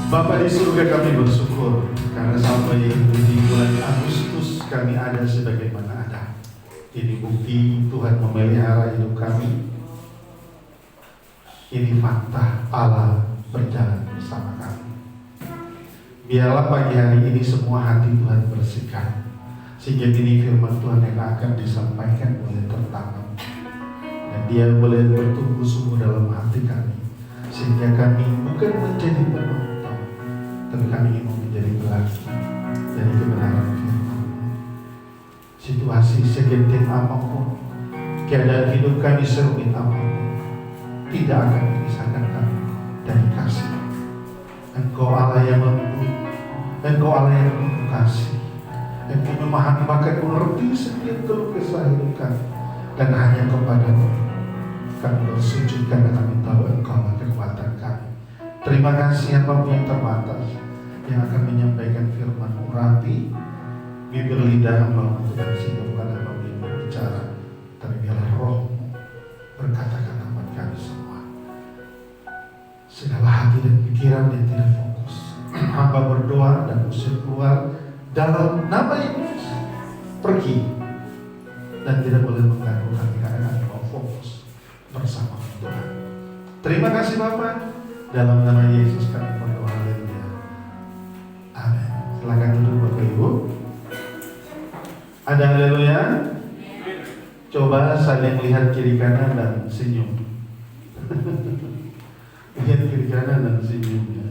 Bapa di surga, kami bersyukur karena sampai di bulan Agustus kami ada sebagaimana ada. Ini bukti Tuhan memelihara hidup kami. Ini fakta Allah berjalan bersama kami. Biarlah pagi hari ini semua hati Tuhan bersihkan, sehingga ini firman Tuhan yang akan disampaikan boleh tertanam dan dia boleh bertumbuh sungguh dalam hati kami, sehingga kami bukan menjadi penonton, tapi kami ingin menjadi pelaku dari kebenaran firman. Situasi segenting apapun, keadaan hidup kami serumit apapun, tidak akan memisahkan kami dari kasih. Engkau Allah yang lembut, Engkau Allah yang penuh kasih, Engkau memahami bahkan mengerti setiap keluh kesah hidup kami, dan hanya kepadamu kami bersujud karena kami tahu Engkau adalah kekuatan kami. Terima kasih apapun yang terbatas yang akan menyampaikan firman urapi bibir lidah hamba Tuhan, sehingga bukan hamba yang berbicara, tapi biarlah Roh-Mu berkata-kata buat kami semua. Segala hati dan pikiran yang tidak fokus, hamba berdoa dan usir keluar dalam nama Yesus, pergi dan tidak boleh mengganggu kami karena kami mau fokus bersama Tuhan. Terima kasih Bapa, dalam nama Yesus kami berdoa. Haleluya. Amin. Silakan duduk Bapak Ibu. Ada haleluya? Coba saling lihat kiri kanan dan senyum. Lihat kiri kanan dan senyum ya.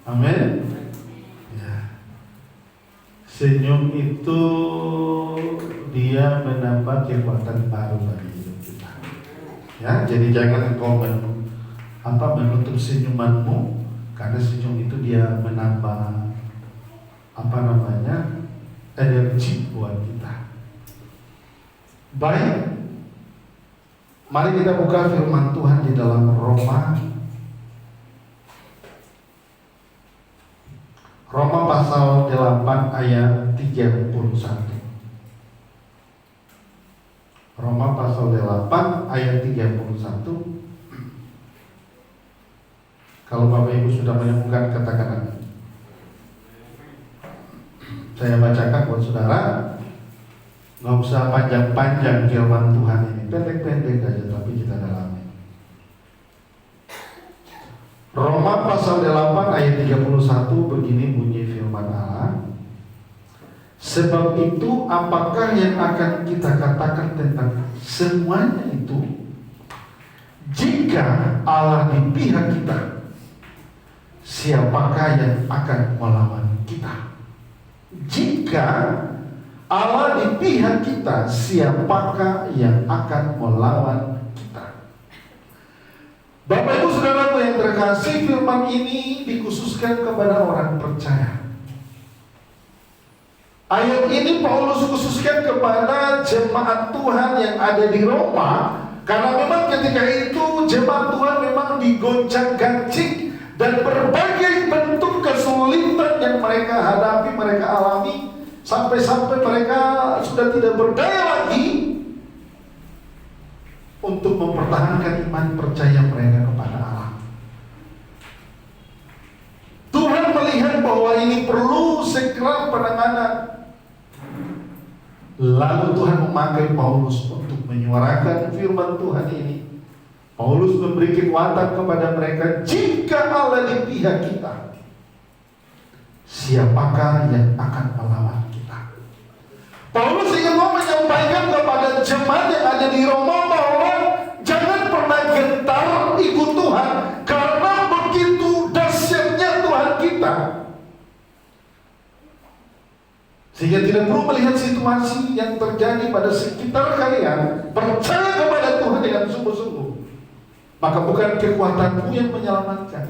Amin. Ya. Senyum itu dia menambah kekuatan baru bagi hidup kita. Ya, jadi jangan engkau menutup senyumanmu, karena senyum itu dia menambah energi buat kita. Baik, mari kita buka firman Tuhan di dalam Roma pasal 8 ayat 31. Roma pasal 8 ayat 31. Kalau Bapak Ibu sudah menemukan, katakan amin. Saya bacakan buat saudara. Nggak usah panjang-panjang firman Tuhan ini, pendek-pendek aja, tapi kita dalami. Roma pasal 8 ayat 31 begini bunyi firman Allah. Sebab itu apakah yang akan kita katakan tentang semuanya itu? Jika Allah di pihak kita, siapakah yang akan melawan kita? Jika Allah di pihak kita, siapakah yang akan melawan kita? Bapak Ibu Saudaraku yang terkasih, firman ini dikhususkan kepada orang percaya. Ayat ini Paulus khususkan kepada jemaat Tuhan yang ada di Roma, karena memang ketika itu jemaat Tuhan memang digoncang-gancing dan berbagai bentuk kesulitan yang mereka hadapi, mereka alami, sampai-sampai mereka sudah tidak berdaya lagi untuk mempertahankan iman percaya mereka kepada Allah. Tuhan melihat bahwa ini perlu segera penanganan. Lalu Tuhan memakai Paulus untuk menyuarakan firman Tuhan ini. Paulus memberi kekuatan kepada mereka, jika Allah di pihak kita, siapakah yang akan melawan kita? Paulus ingin menyampaikan kepada jemaat yang ada di Roma bahwa jangan pernah gentar ikut Tuhan, karena begitu dahsyatnya Tuhan kita, sehingga tidak perlu melihat situasi yang terjadi pada sekitar kalian. Percaya kepada Tuhan dengan sungguh-sungguh, maka bukan kekuatanmu yang menyelamatkan,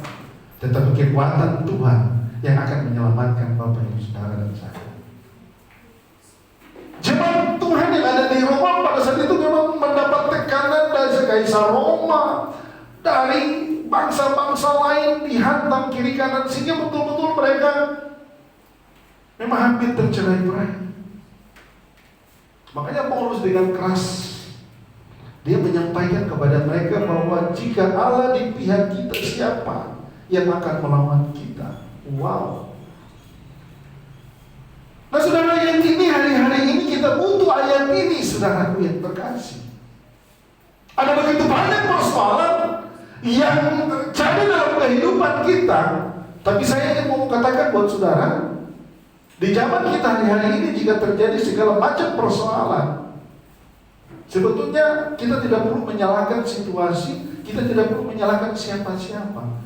tetapi kekuatan Tuhan yang akan menyelamatkan Bapak Ibu Saudara dan saya. Jemaat Tuhan yang ada di Roma pada saat itu memang mendapat tekanan dari Kaisar Roma, dari bangsa-bangsa lain dihantam kiri kanan, sehingga betul-betul mereka memang hampir tercerai-berai. Makanya Paulus dengan keras dia menyampaikan kepada mereka bahwa jika Allah di pihak kita, siapa yang akan melawan kita? Wow. Nah saudara, yang ini hari-hari ini kita butuh ayat ini, saudaraku yang terkasih. Ada begitu banyak persoalan yang terjadi dalam kehidupan kita, tapi saya ingin mau katakan buat saudara, di zaman kita hari-hari ini jika terjadi segala macam persoalan, sebetulnya kita tidak perlu menyalahkan situasi, kita tidak perlu menyalahkan siapa-siapa.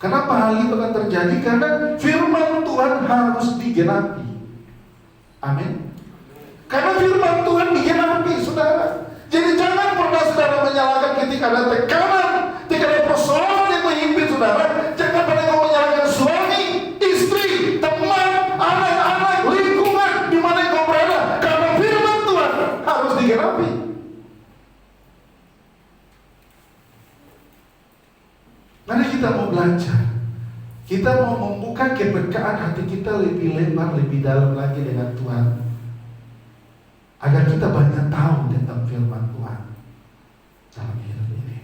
Kenapa hal itu akan terjadi? Karena firman Tuhan harus digenapi. Amin. Karena firman Tuhan digenapi, saudara. Jadi jangan pernah saudara menyalahkan ketika ada tekanan, ketika ada persoalan yang menghimpit saudara. Jangan pernah kau menyalahkan suami, istri, teman, anak-anak, lingkungan di mana kau berada. Karena firman Tuhan harus digenapi. Mari kita mau belajar. Kita mau membuka kepekaan hati kita lebih lebar, lebih dalam lagi dengan Tuhan, agar kita banyak tahu tentang firman Tuhan dalam hidup ini.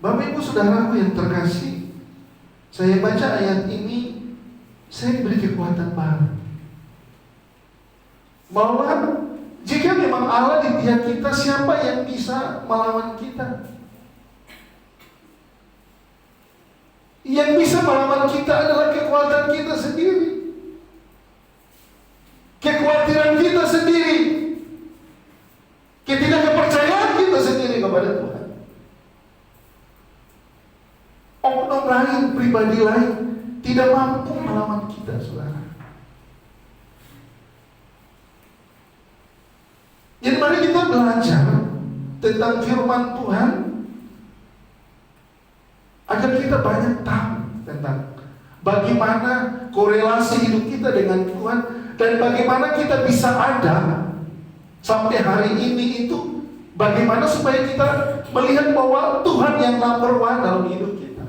Bapak Ibu Saudaraku yang terkasih, saya baca ayat ini, saya diberi kekuatan baru bahwa jika memang Allah di pihak kita, siapa yang bisa melawan kita? Yang bisa melawan kita adalah kekuatan kita sendiri, kekhawatiran kita sendiri, ketidakpercayaan kita sendiri kepada Tuhan. Oknum lain, pribadi lain tidak mampu melawan kita, saudara. Jadi mari kita belajar tentang firman Tuhan agar kita banyak tahu tentang bagaimana korelasi hidup kita dengan Tuhan dan bagaimana kita bisa ada sampai hari ini itu, bagaimana supaya kita melihat bahwa Tuhan yang number one dalam hidup kita.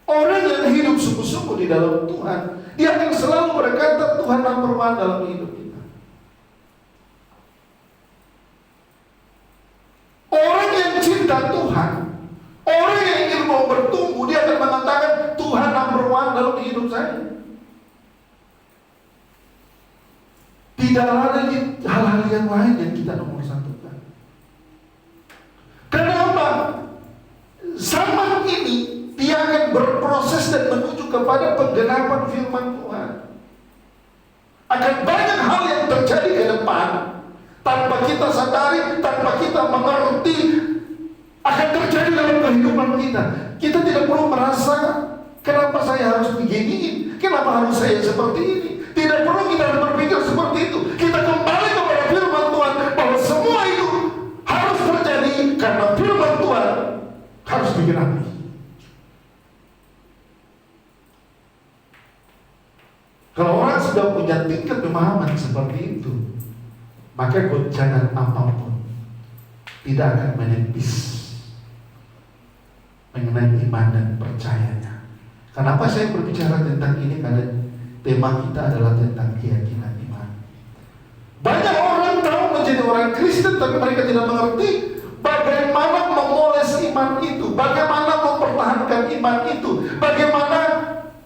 Orang yang hidup sungguh-sungguh di dalam Tuhan, dia akan selalu berkata Tuhan number one dalam hidup kita. Orang yang cinta Tuhan, orang yang ingin mau bertumbuh, dia akan mengatakan Tuhan number one dalam hidup saya. Tidak ada hal-hal yang lain yang kita nomor satukan. Kenapa? Zaman ini dia akan berproses dan menuju kepada penggenapan firman Tuhan. Akan banyak hal yang terjadi ke depan tanpa kita sadari, tanpa kita mengerti, akan terjadi dalam kehidupan kita. Kita tidak perlu merasa kenapa saya harus begini, kenapa harus saya seperti ini. Tidak perlu kita berpikir seperti itu. Kita kembali kepada firman Tuhan bahwa semua itu harus terjadi karena firman Tuhan harus digenapi. Kalau orang sudah punya tingkat pemahaman seperti itu, maka goncangan apapun tidak akan menepis mengenai iman dan percayanya. Kenapa saya berbicara tentang ini? Karena tema kita adalah tentang keyakinan iman. Banyak orang tahu menjadi orang Kristen, tapi mereka tidak mengerti bagaimana memoles iman itu, bagaimana mempertahankan iman itu, bagaimana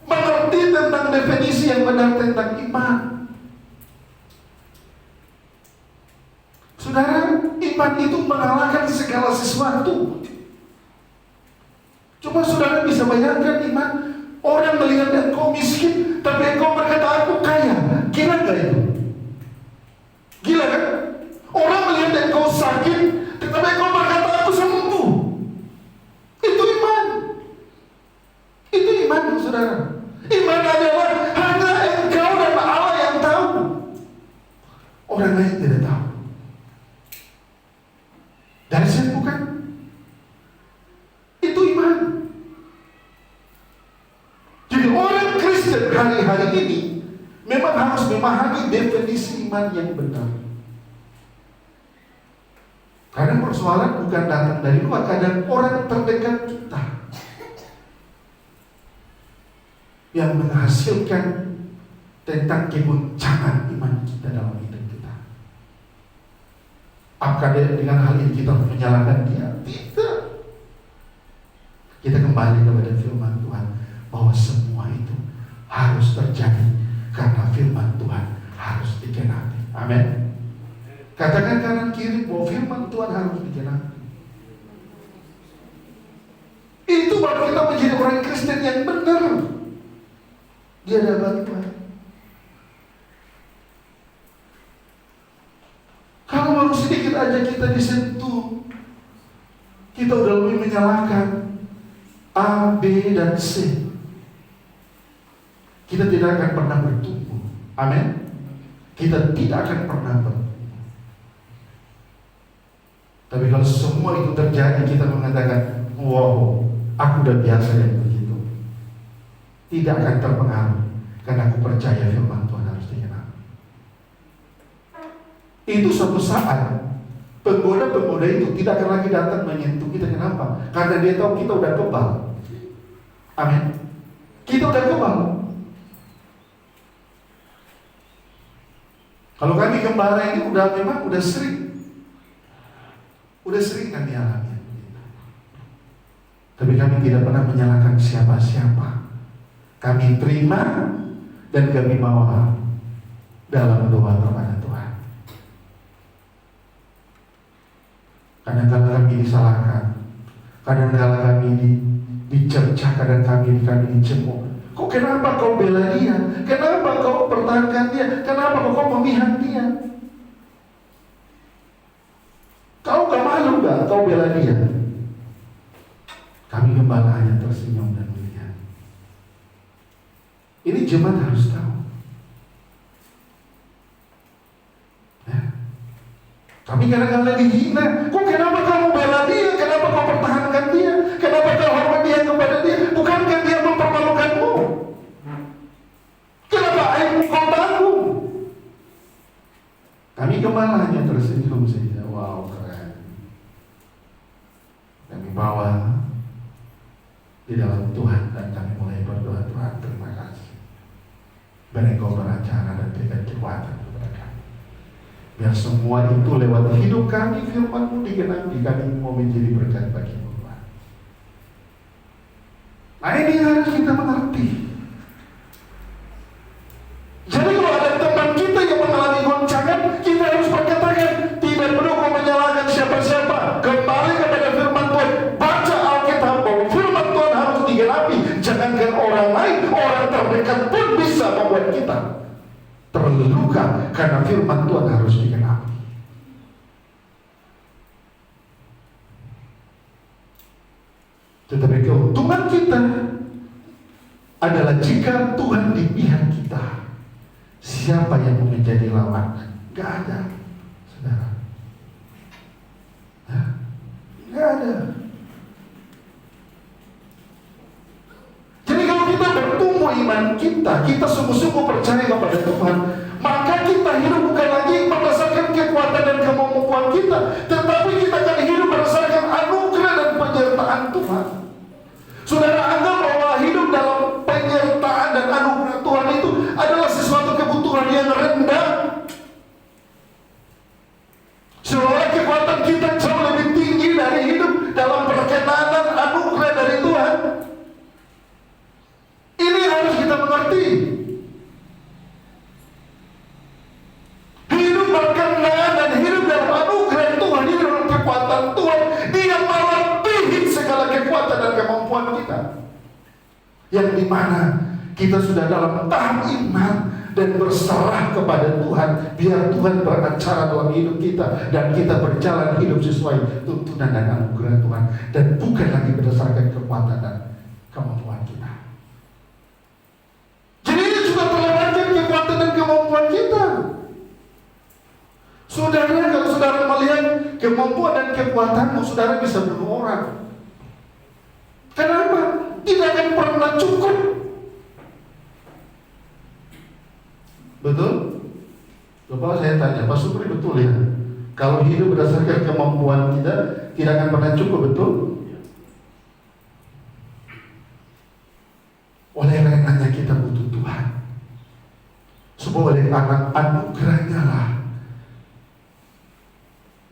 mengerti tentang definisi yang benar tentang iman. Saudara, iman itu mengalahkan segala sesuatu. Coba saudara bisa bayangkan iman. Orang melihat engkau miskin, tapi engkau berkata aku kaya. Gila gak itu? Gila kan? Orang melihat engkau sakit, tetapi engkau berkata aku sembuh. Itu iman. Itu iman, saudara. Iman adalah hanya engkau dan Allah yang tahu. Orang lain tidak tahu. Dari siapa bukan? Itu iman. Jadi orang Kristen hari-hari ini memang harus memahami definisi iman yang benar. Karena persoalan bukan datang dari luar, kadang orang terdekat kita yang menghasilkan tentang kegoncangan iman kita dalam hidup kita. Apakah dengan hal ini kita menyalahkan dia? Tidak. Kita kembali kepada firman Tuhan bahwa semua itu harus terjadi karena firman Tuhan harus digenapi. Amin. Katakan kanan kiri bahwa firman Tuhan harus digenapi. Itu baru kita menjadi orang Kristen yang benar di hadapan Tuhan. Kalau baru sedikit aja kita disentuh, kita udah lebih menyalahkan A, B, dan C. Kita tidak akan pernah bertumbuh. Amin. Kita tidak akan pernah bertumbuh. Tapi kalau semua itu terjadi, kita mengatakan, wow, aku udah biasa yang begitu. Tidak akan terpengaruh, karena aku percaya firman Tuhan harus digenapi. Itu suatu saat penggoda-penggoda itu tidak akan lagi datang menyentuh kita. Kenapa? Karena dia tahu kita udah kebal. Amin. Kita udah kebal. Kalau kami gembala ini memang udah sering kami alami. Tapi kami tidak pernah menyalahkan siapa-siapa. Kami terima dan kami bawa dalam doa kepada Tuhan. Kadang-kadang kami disalahkan, kadang-kadang kami dicerca, kadang-kadang kami dicemooh. Kok kenapa kau bela dia? Kenapa kau pertahankan dia? Kenapa kau memihak dia? Kau gak malu gak kau bela dia? Kami gembala hanya tersenyum dan melihat. Ini jemaat harus tahu. Ya. Kami kadang-kadang dihina. Kok kenapa kamu bela dia? Kenapa kau pertahankan dia? Kenapa kau hormat dia kepada dia? Bukankah dia mempermalukanmu? Kenapa aibmu kau tanggung? Kami gembala hanya tersenyum saja. Wow, keren. Kami bawa di dalam Tuhan dan kami mulai berdoa, Tuhan terima kasih. Biar Engkau beracara dan berikan kekuatan kepada kami. Biar semua itu lewat hidup kami, firman-Mu digenapi, kami mau menjadi berkat bagi-Mu, Tuhan. Nah, ini harus kita mengerti. Jadi kalau ada teman kita yang mengalami goncangan, kita harus berkatakan, tidak perlu kau menyalahkan siapa-siapa. Kembali kepada firman Tuhan, baca Alkitab bahwa firman Tuhan harus digenapi. Jangankan orang lain, orang terdekat pun bisa membuat kita terluka karena firman Tuhan harus digenapi. Tetapi keuntungan kita adalah jika Tuhan di pihak kita, siapa yang mau menjadi lawan? Gak ada, saudara. Gak ada. Jadi kalau kita bertumbuh iman kita sungguh-sungguh percaya kepada Tuhan, maka kita hidup bukan lagi berdasarkan kekuatan dan kemampuan kita, tetapi kita akan hidup berdasarkan anugerah dan penyertaan Tuhan. Saudara anggap bahwa hidup dalam penyertaan dan anugerah Tuhan itu adalah sesuatu kebutuhan yang rendah. Seolah kekuatan kita jauh lebih tinggi dari hidup dalam perkenanan anugerah dari Tuhan. Ini harus kita mengerti. Hidup berkenan dan hidup dalam anugerah Tuhan, hidup dalam kekuatan Tuhan, dia melebihi segala kekuatan dan kemampuan kita. Yang dimana kita sudah dalam tahap iman dan berserah kepada Tuhan, biar Tuhan beracara dalam hidup kita dan kita berjalan hidup sesuai tuntunan dan anugerah Tuhan, dan bukan lagi berdasarkan kekuatan dan kemampuan kita. Jadi ini juga terlewatkan kekuatan dan kemampuan kita. Saudara, kalau saudara melihat kemampuan dan kekuatanmu, saudara bisa bunuh orang. Kenapa? Tidak akan pernah cukup. Betul? Coba saya tanya, Pak Supri betul ya? Kalau hidup berdasarkan kemampuan kita, tidak akan pernah cukup, betul? Oleh karenanya kita butuh Tuhan. Sebab oleh anak anugerahnya lah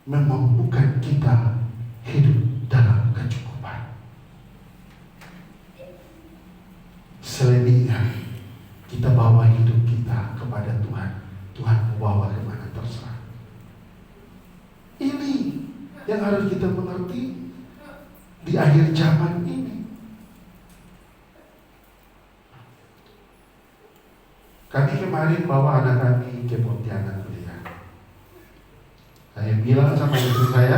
memampukan kita hidup dalam kecukupan. Selebihnya kita bawa hidup kita kepada Tuhan. Tuhan mau bawa kemana terserah. Ini yang harus kita mengerti di akhir zaman ini. Kami kemarin bawa anak kami ke Pontianak kuliah. Saya bilang sama istri saya,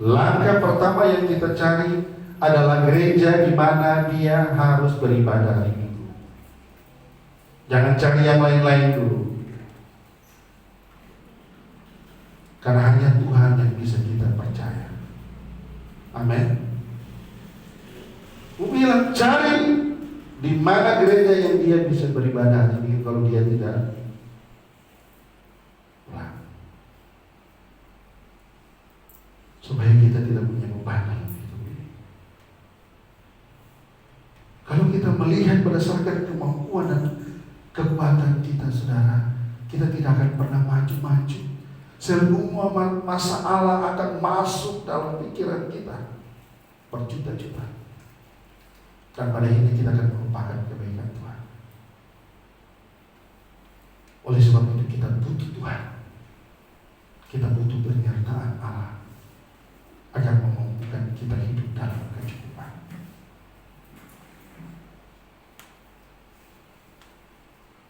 langkah pertama yang kita cari adalah gereja di mana dia harus beribadah hari Minggu. Jangan cari yang lain-lain dulu. Karena hanya Tuhan yang bisa kita percaya. Amin. Aku bilang cari di mana gereja yang dia bisa beribadah hari Minggu. Kalau dia tidak, pulang. Supaya kita tidak punya beban dalam hidup ini. Kalau kita melihat berdasarkan kemampuan dan kekuatan kita, saudara, kita tidak akan pernah maju-maju. Semua masalah akan masuk dalam pikiran kita berjuta-juta. Dan pada ini kita akan melupakan kebaikan Tuhan. Oleh sebab itu kita butuh Tuhan. Kita butuh penyertaan Allah agar memampukan kita hidup dalam kecukupan.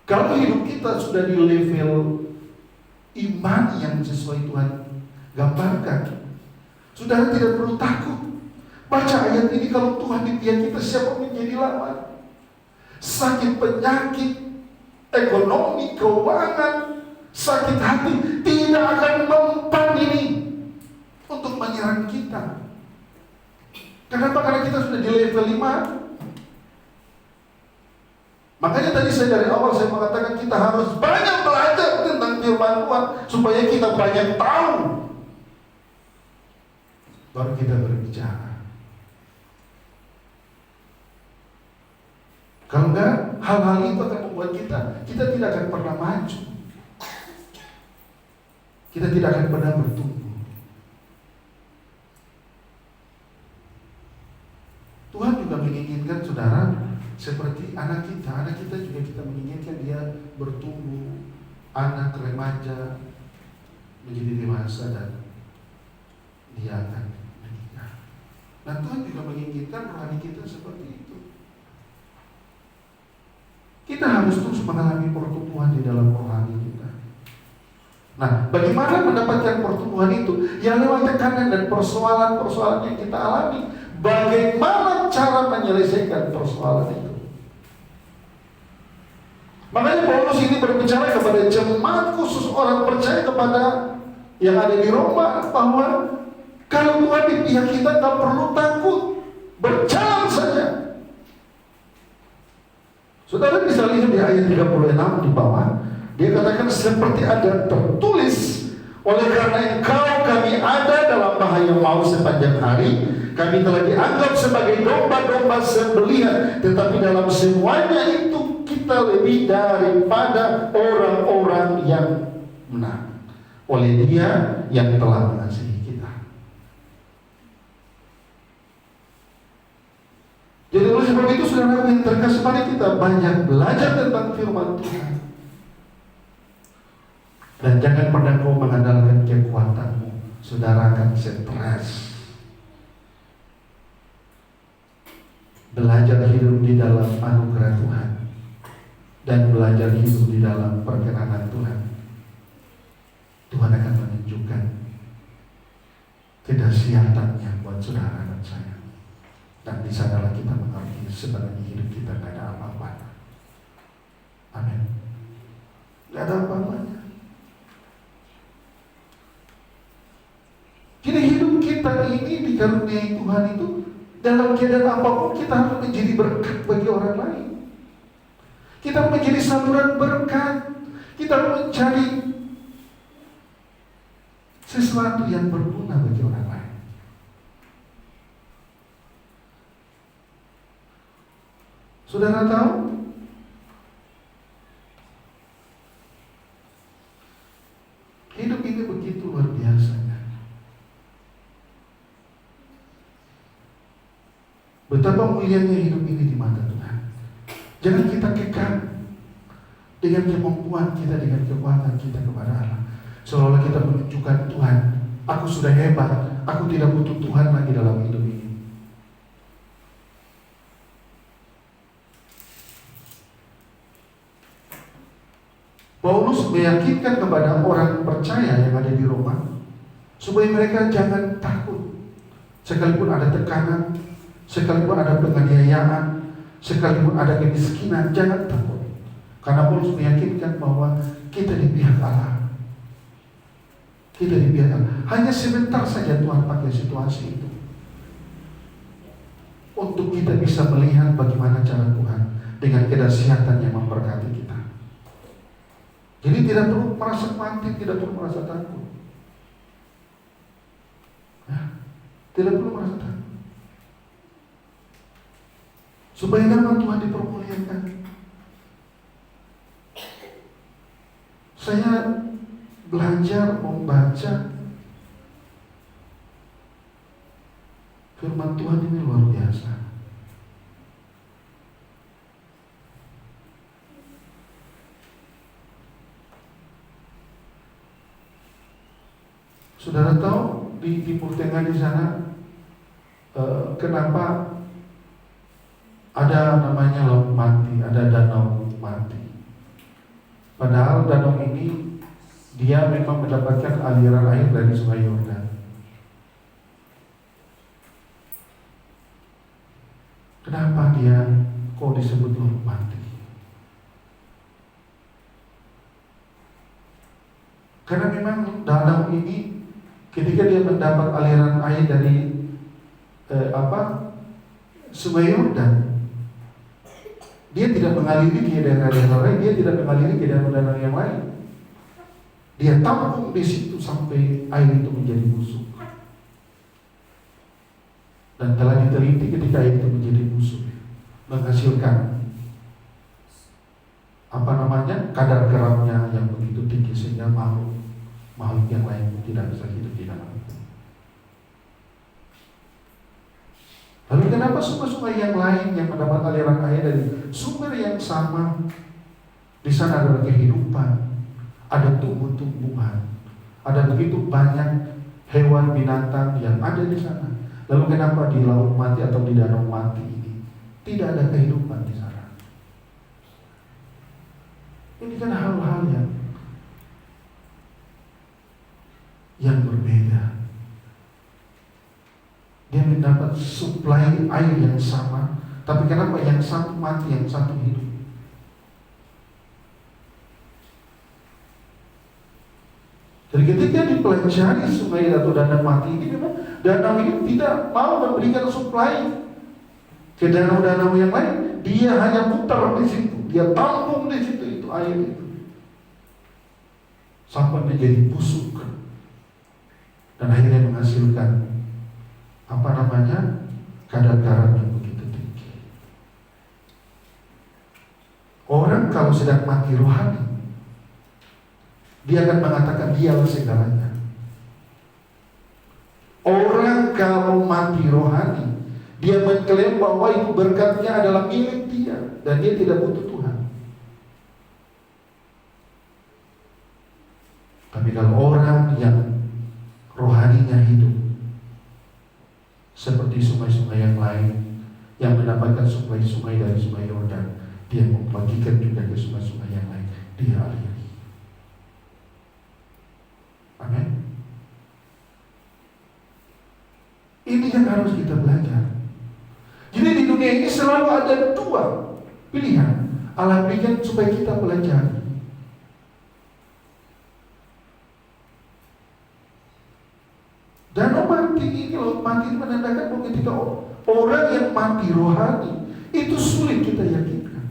Kalau hidup kita sudah di level iman yang sesuai Tuhan gambarkan, saudara tidak perlu takut. Baca ayat ini, kalau Tuhan di pihak kita, siapa menjadi lawan? Sakit penyakit, ekonomi, keuangan, sakit hati tidak akan mempan ini untuk menyerang kita. Kenapa? Karena kita sudah di level 5. Makanya tadi saya dari awal saya mengatakan kita harus banyak belajar tentang firman Tuhan supaya kita banyak tahu, baru kita berbicara. Kalau enggak, hal-hal itu akan membuat kita tidak akan pernah maju. Kita tidak akan pernah bertumbuh. Tuhan juga menginginkan saudara seperti anak kita. Anak kita juga kita menginginkan dia bertumbuh, anak remaja menjadi dewasa dan dia akan menikah. Nah, Tuhan juga menginginkan rohani kita seperti itu. Kita harus terus mengalami pertumbuhan di dalam rohani kita. Nah, bagaimana mendapatkan pertumbuhan itu? Ya lewat tekanan dan persoalan-persoalan yang kita alami. Bagaimana cara menyelesaikan persoalan itu? Makanya Paulus ini berbicara kepada jemaat khusus orang percaya kepada yang ada di Roma, bahwa kalau Tuhan di pihak kita tak perlu takut, berjalan saja. Saudara bisa lihat di ayat 36 di bawah, dia katakan seperti ada tertulis, oleh karena engkau kami ada dalam bahaya maut sepanjang hari, kami telah dianggap sebagai domba-domba sembelihan, tetapi dalam semuanya itu kita lebih daripada orang-orang yang menang oleh Dia yang telah mengasihi kita. Jadi oleh sebab itu saudara yang terkasih, mari kita banyak belajar tentang firman Tuhan. Dan jangan pernah kau mengandalkan kekuatanmu, saudara akan stres. Belajar hidup di dalam anugerah Tuhan dan belajar hidup di dalam perkenanan Tuhan. Tuhan akan menunjukkan kedahsyatannya buat saudara dan saya. Dan di sanalah kita mengerti sebenarnya hidup kita tidak ada apa-apa. Amin. Tidak ada apa-apanya. Jadi hidup kita ini dikaruniai Tuhan itu, dalam keadaan apapun kita harus menjadi berkat bagi orang lain. Kita menjadi saluran berkat. Kita mencari sesuatu yang berguna bagi orang lain. Saudara tahu, hidup ini begitu luar biasanya. Betapa mulianya hidup ini di mata Tuhan. Jangan kita kekang dengan kemampuan kita, dengan kekuatan kita kepada Allah. Seolah-olah kita menunjukkan Tuhan, aku sudah hebat, aku tidak butuh Tuhan lagi dalam hidup ini. Paulus meyakinkan kepada orang percaya yang ada di Roma supaya mereka jangan takut. Sekalipun ada tekanan, sekalipun ada penganiayaan, sekalipun ada kemiskinan, jangan takut. Karena Paulus meyakinkan bahwa kita di pihak Allah. Kita di pihak Allah. Hanya sebentar saja Tuhan pakai situasi itu untuk kita bisa melihat bagaimana cara Tuhan dengan kedahsyatan yang memberkati kita. Jadi tidak perlu merasa khawatir, tidak perlu merasa takut. Ya, tidak perlu merasa takut. Supaya nama Tuhan dipermuliakan. Saya belajar membaca firman Tuhan ini luar biasa. Saudara tahu di Timur Tengah di sana kenapa ada namanya Laut Mati, ada Danau Mati. Padahal danau ini dia memang mendapatkan aliran air dari Sungai Yordan. Kenapa dia kok disebut Laut Mati? Karena memang danau ini ketika dia mendapat aliran air dari Sungai Yordan, dia tidak mengaliri ke daerah-daerah lain, dia tidak mengaliri ke daerah-daerah yang lain. Dia tampung di situ sampai air itu menjadi busuk. Dan telah diteliti ketika air itu menjadi busuk, menghasilkan kadar garamnya yang begitu tinggi sehingga makhluk yang lain tidak bisa hidup di dalam itu. Lalu kenapa sungai-sungai yang lain yang mendapat aliran air dari sumber yang sama, di sana ada kehidupan, ada tumbuh-tumbuhan, ada begitu banyak hewan binatang yang ada di sana. Lalu kenapa di Laut Mati atau di Danau Mati ini tidak ada kehidupan di sana? Ini kan hal-hal yang berbeda. Dia mendapat suplai air yang sama, tapi kenapa yang satu mati, yang satu hidup? Jadi ketika dipelajari sungai atau danau mati ini, memang danau ini tidak mau memberikan suplai ke danau-danau yang lain. Dia hanya putar di situ, dia tampung di situ itu air itu sampai menjadi busuk dan akhirnya menghasilkan kadar garam yang begitu tinggi. Orang kalau sedang mati rohani, dia akan mengatakan dialah segalanya. Orang kalau mati rohani, dia mengklaim bahwa itu berkatnya adalah milik dia dan dia tidak butuh Tuhan. Tapi kalau orang yang rohaninya hidup seperti sungai-sungai yang lain yang mendapatkan sungai-sungai dari Sungai Yordan, dia membagikan juga ke sungai-sungai yang lain, dia aliri. Amin. Ini yang harus kita belajar. Jadi di dunia ini selalu ada dua pilihan Allah berikan supaya kita pelajari. Danau mati ini, Laut Mati ini menandakan bahwa ketika orang yang mati rohani itu sulit kita yakinkan,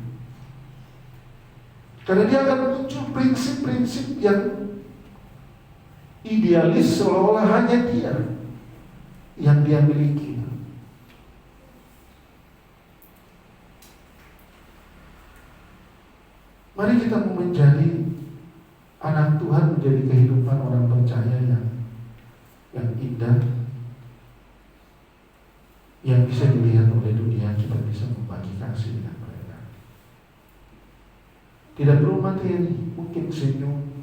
karena dia akan muncul prinsip-prinsip yang idealis seolah-olah hanya dia yang dia miliki. Mari kita mau menjadi anak Tuhan, menjadi kehidupan orang percaya yang indah, yang bisa dilihat oleh dunia. Kita bisa membagi kasih dengan mereka. Tidak perlu materi, mungkin senyum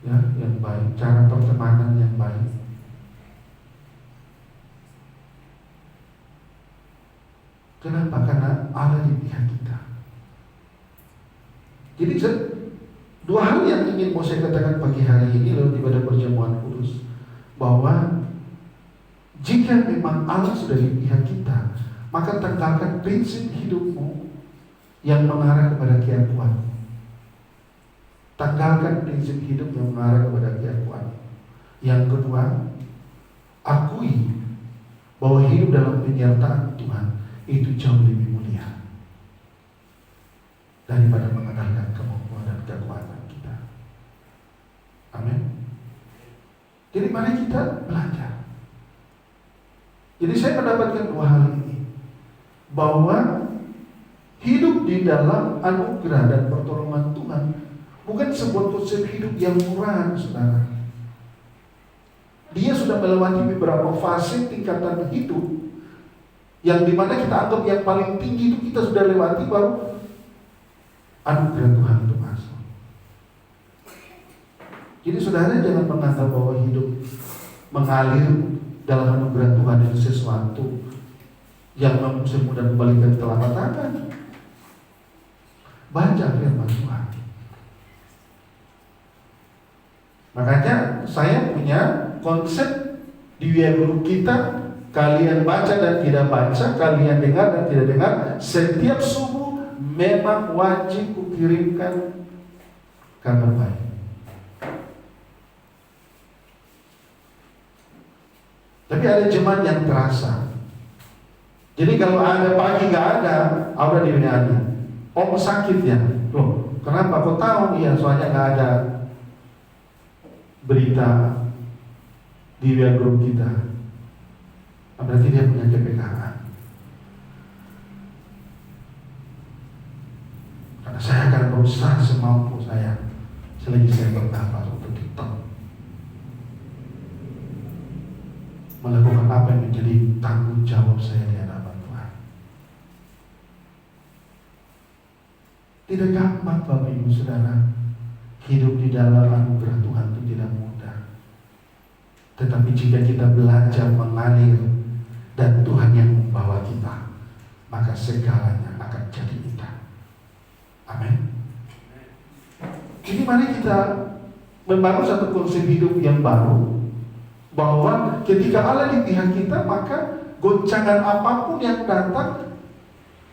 ya, yang baik, cara pertemanan yang baik. Kenapa? Karena Allah di pihak kita. Jadi dua hal yang ingin mau saya katakan pagi hari ini lewat ibadah perjamuan kudus, bahwa jika memang Allah sudah di pihak kita, maka tanggalkan prinsip hidupmu yang mengarah kepada keakuan. Tanggalkan prinsip hidup yang mengarah kepada keakuan. Yang kedua, akui bahwa hidup dalam penyertaan Tuhan itu jauh lebih mulia daripada mengandalkan kemampuan dan kekuatan kita. Amin. Jadi mari kita belajar. Jadi saya mendapatkan dua hal ini, bahwa hidup di dalam anugerah dan pertolongan Tuhan bukan sebuah konsep hidup yang murahan, saudara. Dia sudah melewati beberapa fase tingkatan hidup, yang dimana kita anggap yang paling tinggi itu kita sudah lewati, baru anugerah Tuhan itu masuk. Jadi saudara jangan menganggap bahwa hidup mengalir dalam anugerah Tuhan itu sesuatu yang semudah membalikan telapak tangan. Baca firman Tuhan. Makanya saya punya konsep di WIA Group kita, kalian baca dan tidak baca, kalian dengar dan tidak dengar, setiap subuh memang wajib kukirimkan kabar baik. Tapi ada jemaat yang terasa. Jadi kalau ada pagi nggak ada, udah dibilang, om sakit ya. Loh, kenapa? Kau tahu? Iya, soalnya nggak ada berita di WA Group kita. Berarti dia punya KPKA. Karena saya akan berusaha semampu saya selagi saya bernapas untuk tetap melakukan apa yang menjadi tanggung jawab saya di hadapan Tuhan. Tidak gampang Bapak Ibu Saudara, hidup di dalam anugerah Tuhan itu tidak mudah. Tetapi jika kita belajar mengalir dan Tuhan yang membawa kita, maka segalanya akan jadi indah. Amin. Jadi mari kita membangun satu konsep hidup yang baru, bahwa ketika Allah di pihak kita, maka goncangan apapun yang datang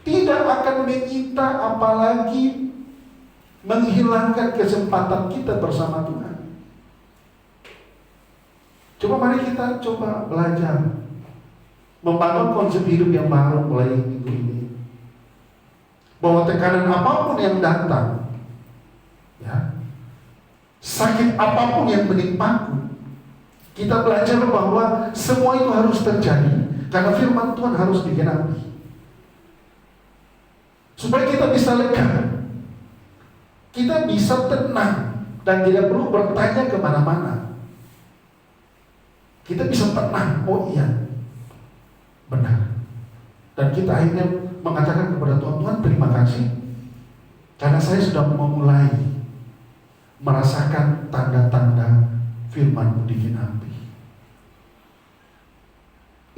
tidak akan menyita, apalagi menghilangkan kesempatan kita bersama Tuhan. Coba mari kita coba belajar membangun konsep hidup yang baru mulai minggu ini, bahwa tekanan apapun yang datang, ya, sakit apapun yang menimpaku, kita belajar bahwa semua itu harus terjadi karena firman Tuhan harus digenapi, supaya kita bisa lega, kita bisa tenang dan tidak perlu bertanya kemana-mana. Kita bisa tenang, oh iya, benar. Dan kita akhirnya mengatakan kepada Tuhan, Tuhan terima kasih, karena saya sudah memulai merasakan tanda-tanda firman-Mu digenapi.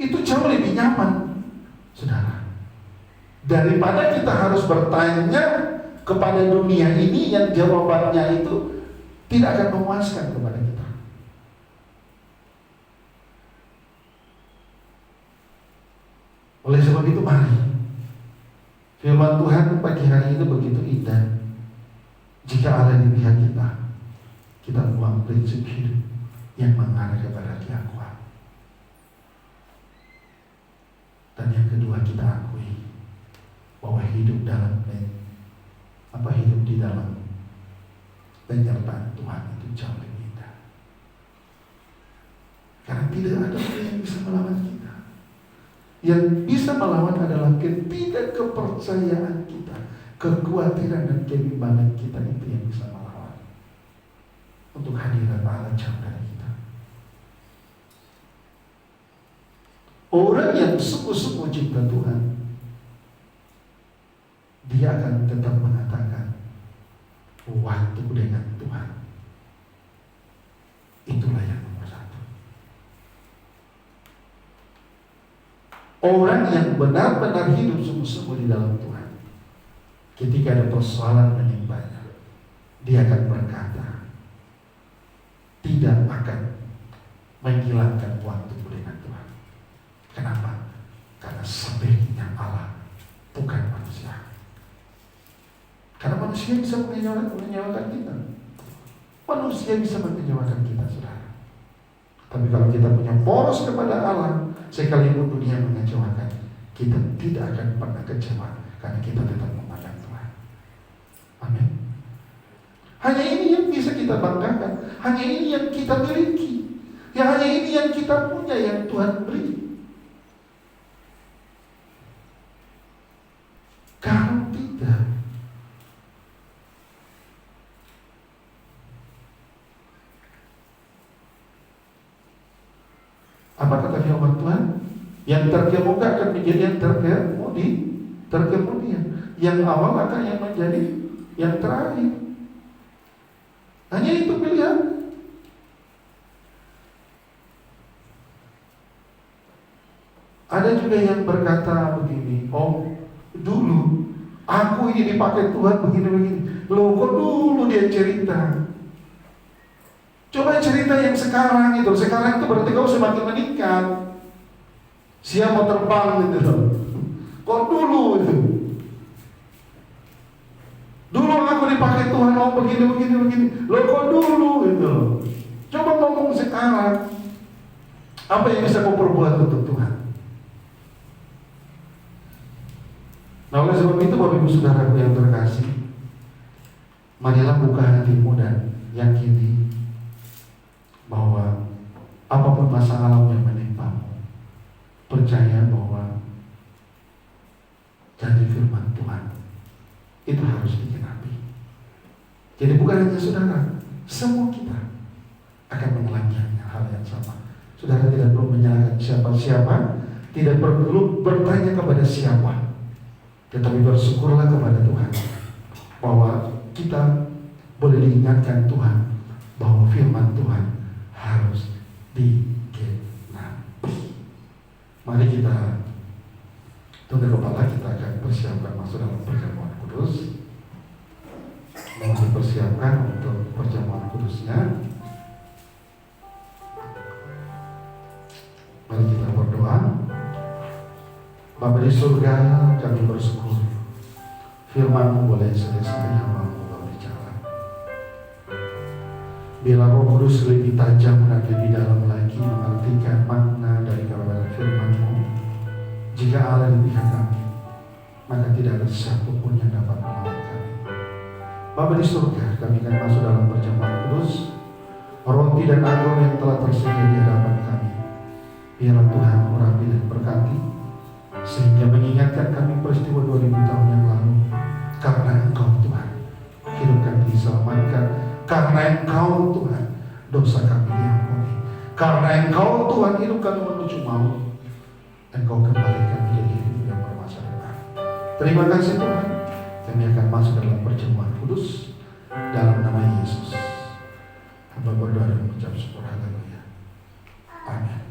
Itu jauh lebih nyaman, saudara, daripada kita harus bertanya kepada dunia ini yang jawabannya itu tidak akan memuaskan kepada kita. Oleh sebab itu mari, firman Tuhan pagi hari ini begitu indah. Jika Allah di pihak kita, kita buang prinsip hidup yang mengarah kepada keakuan. Dan yang kedua, kita akui bahwa hidup di dalam penyertaan Tuhan itu jauh lebih indah. Karena tidak ada orang yang bisa melawan kita. Yang bisa melawan adalah ketidakkepercayaan kita, kekhawatiran dan kebimbangan kita, itu yang bisa melawan untuk hadirat Allah jauh dari kita. Orang yang sungguh-sungguh cinta Tuhan, dia akan tetap mengatakan waktu dengan Tuhan itulah yang nomor satu. Orang yang benar-benar hidup sungguh-sungguh di dalam Tuhan, ketika ada persoalan menimpanya, dia akan berkata, tidak akan menghilangkan waktu dengan Tuhan. Kenapa? Karena sebenarnya Allah, bukan manusia. Karena manusia bisa mengecewakan kita. Manusia bisa mengecewakan kita, saudara. Tapi kalau kita punya poros kepada Allah, sekalipun dunia mengecewakan, kita tidak akan pernah kecewa, karena kita tetap memandang Tuhan. Amin. Hanya ini yang bisa kita banggakan. Hanya ini yang kita miliki. Hanya ini yang kita punya, yang Tuhan beri. Kalau tidak, apa kata firman Tuhan? Yang terkemuka akan menjadi yang terkemudian. Yang awal akan yang menjadi yang terakhir. Hanya itu pilihan. Ada juga yang berkata begini, oh dulu aku ini dipakai Tuhan begini-begini. Loh kok dulu dia cerita? Coba cerita yang sekarang itu. Sekarang itu berarti kau semakin meningkat. Siap mau terbang gitu loh. Kok dulu itu? Dulu aku dipakai Tuhan mau begini. Loh kok dulu gitu loh. Coba ngomong sekarang. Apa yang bisa kau perbuat untuk Tuhan? Nah, oleh sebab itu Bapak Ibu Saudaraku yang terkasih, marilah buka hatimu dan yakini bahwa apapun masalah yang menimpamu, percaya bahwa janji firman Tuhan itu harus digenapi. Jadi bukan hanya saudara, semua kita akan mengalami hal yang sama. Saudara tidak perlu menyalahkan siapa-siapa, tidak perlu bertanya kepada siapa, tetapi bersyukurlah kepada Tuhan bahwa kita boleh diingatkan Tuhan bahwa firman Tuhan harus digenapi. Mari kita tunduk kepala, kita akan persiapkan masuk dalam perjamuan kudus. Mau dipersiapkan untuk perjamuan kudusnya. Mari kita berdoa. Bapa di surga, kami bersyukur firman-Mu boleh selesai hamba-Mu berbicara. Bila Roh Kudus lebih tajam dan lebih dalam lagi mengartikan makna dari kebenaran firman-Mu, jika Allah di pihak kami, maka tidak ada siapapun yang dapat melawan kami. Bapa di surga, kami akan masuk dalam perjamuan kudus. Roti dan anggur yang telah tersedia di hadapan kami, biarlah Tuhan urapi dan berkati, sehingga mengingatkan kami peristiwa 2000 tahun yang lalu. Karena Engkau Tuhan, hidup kami diselamatkan. Karena Engkau Tuhan, dosa kami diampuni. Karena Engkau Tuhan, hidup kami menuju maut. Engkau kembalikan menjadi hidup yang bermasa depan. Terima kasih Tuhan. Kami akan masuk dalam perjamuan kudus dalam nama Yesus. Hamba berdoa dan mengucap syukur. Haleluya. Amin.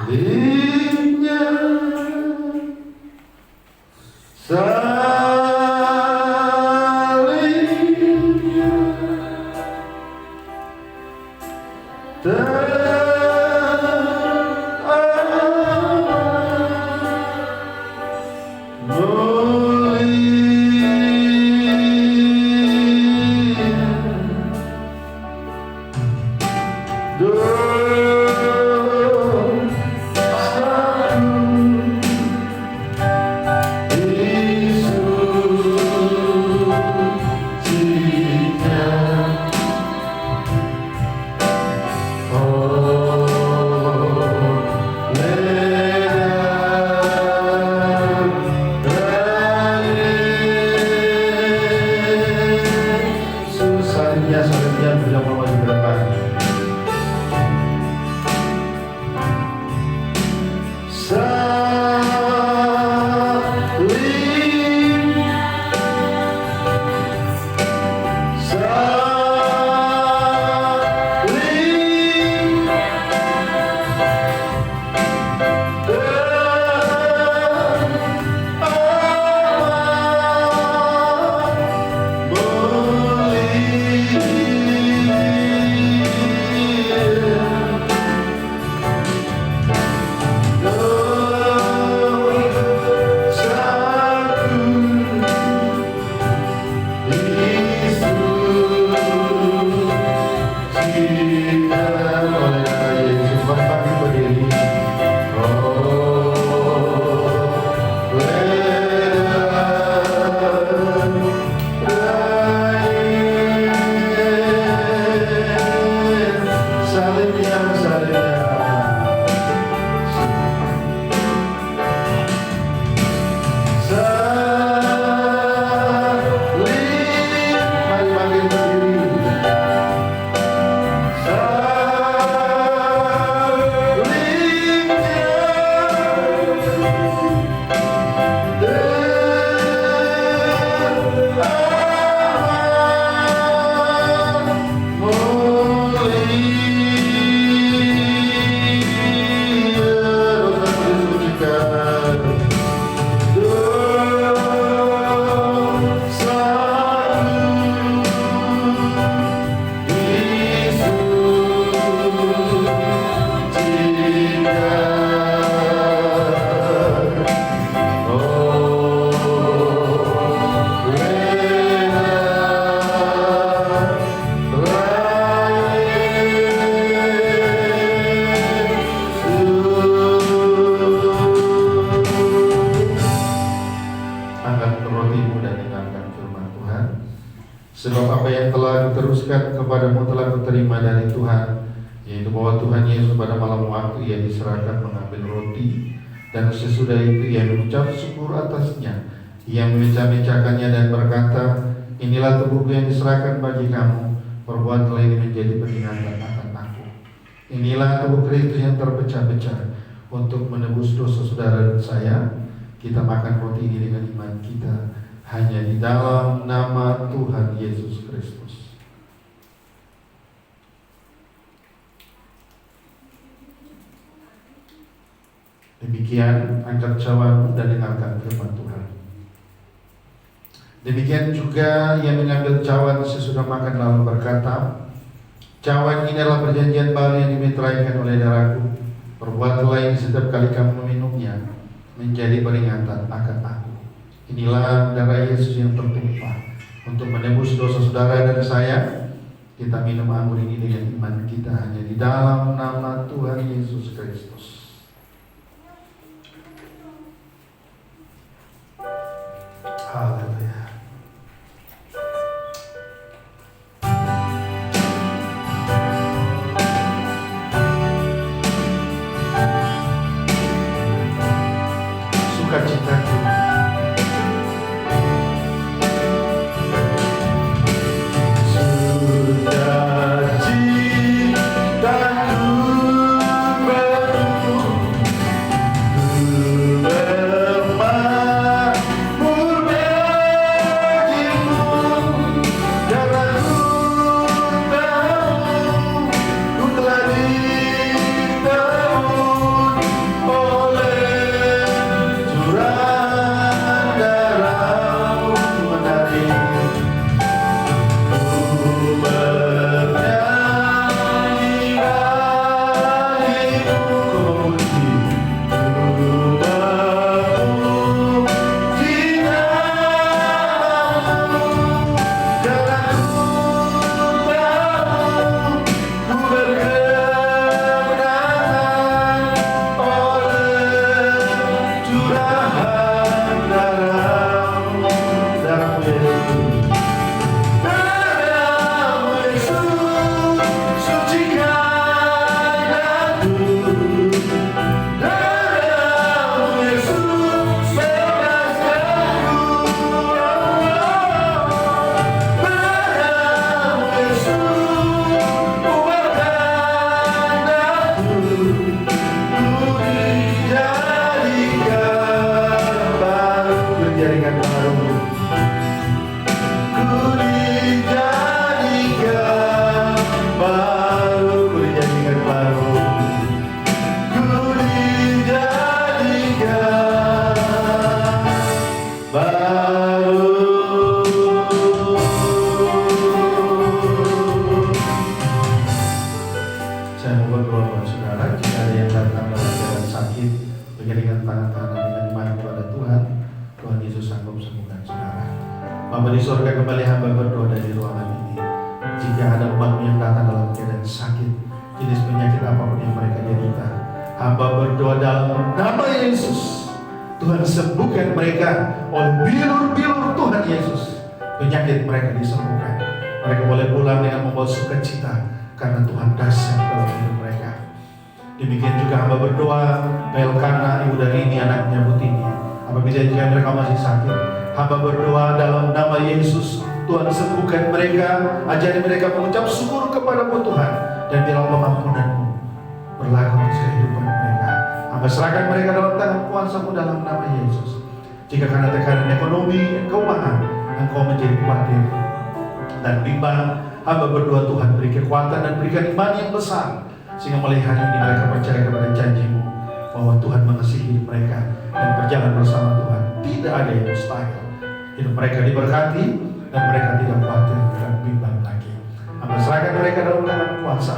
Yesus salibnya berjauh maju ke depan. Sebab apa yang telah diteruskan kepadamu telah kuterima dari Tuhan, yaitu bahwa Tuhan Yesus pada malam waktu ia diserahkan mengambil roti, dan sesudah itu ia mengucap syukur atasnya, ia memecah-mecahkannya dan berkata, inilah tubuhku yang diserahkan bagi kamu, perbuatlah ini menjadi peringatan akan aku. Inilah tubuh Kristus yang terpecah-pecah untuk menebus dosa saudara dan saya. Kita makan roti ini dengan iman kita hanya di dalam nama Tuhan Yesus Kristus. Demikian angkat cawan dan dengarkan firman Tuhan. Demikian juga ia mengambil cawan sesudah makan lalu berkata, cawan ini adalah perjanjian baru yang dimeteraikan oleh darahku. Perbuatlah ini setiap kali kamu meminumnya menjadi peringatan akan aku. Inilah darah Yesus yang tertumpah untuk menebus dosa saudara dan saya. Kita minum anggur ini dengan iman kita hanya di dalam nama Tuhan Yesus Kristus. Haleluya. Sukacitaku bermakmur hamba-Mu yang datang dalam keadaan sakit, jenis penyakit apapun yang mereka derita. Hamba berdoa dalam nama Yesus, Tuhan sembuhkan mereka oleh bilur-bilur Tuhan Yesus. Penyakit mereka disembuhkan. Mereka boleh pulang dengan membawa sukacita karena Tuhan dahsyat dalam hidup mereka. Demikian juga hamba berdoa Elkana, ibu dari ini anaknya Butini. Apabila jika mereka masih sakit, hamba berdoa dalam nama Yesus, Tuhan sembuhkan mereka, ajari mereka mengucap syukur kepadamu Tuhan, dan biarlah pengampunan-Mu berlaku di kehidupan mereka. Hamba serahkan mereka dalam tangan kuasa-Mu dalam nama Yesus. Jika karena tekanan ekonomi, keuangan, engkau menjadi khawatir dan bimbang, hamba berdoa Tuhan beri kekuatan dan berikan iman yang besar, sehingga mulai hari ini mereka percaya kepada janji-Mu bahwa Tuhan mengasihi hidup mereka dan berjalan bersama Tuhan. Tidak ada yang mustahil. Hidup mereka diberkati dan mereka tidak khawatir dan bimbang lagi. Hamba serahkan mereka dalam tangan kuasa.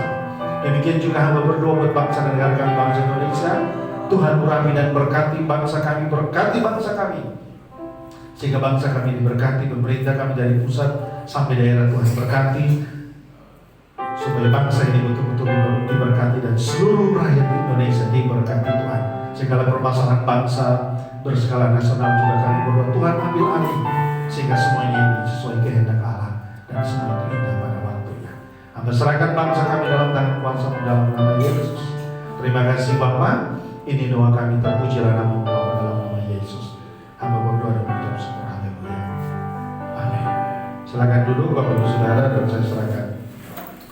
Demikian juga hamba berdoa buat bangsa dan negara kami, bangsa Indonesia. Tuhan urapi dan berkati bangsa kami, berkati bangsa kami, sehingga bangsa kami diberkati, pemerintah kami dari pusat sampai daerah Tuhan berkati, supaya bangsa ini betul-betul diberkati dan seluruh rakyat Indonesia diberkati Tuhan. Segala permasalahan bangsa berskala nasional juga kami berdoa Tuhan ambil alih, sehingga semuanya ini sesuai kehendak Allah dan semua itu indah pada waktunya. Hamba serahkan bangsa kami dalam tangan kuasa-Mu dalam nama Yesus. Terima kasih Bapa, ini doa kami, terpujilah nama-Mu Bapa dalam nama Yesus. Hamba berdoa dan mengucap syukur. Haleluya. Amin. Silakan duduk Bapak Ibu Saudara, dan saya serahkan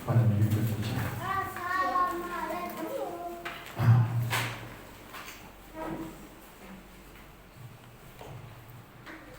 pada mimpi.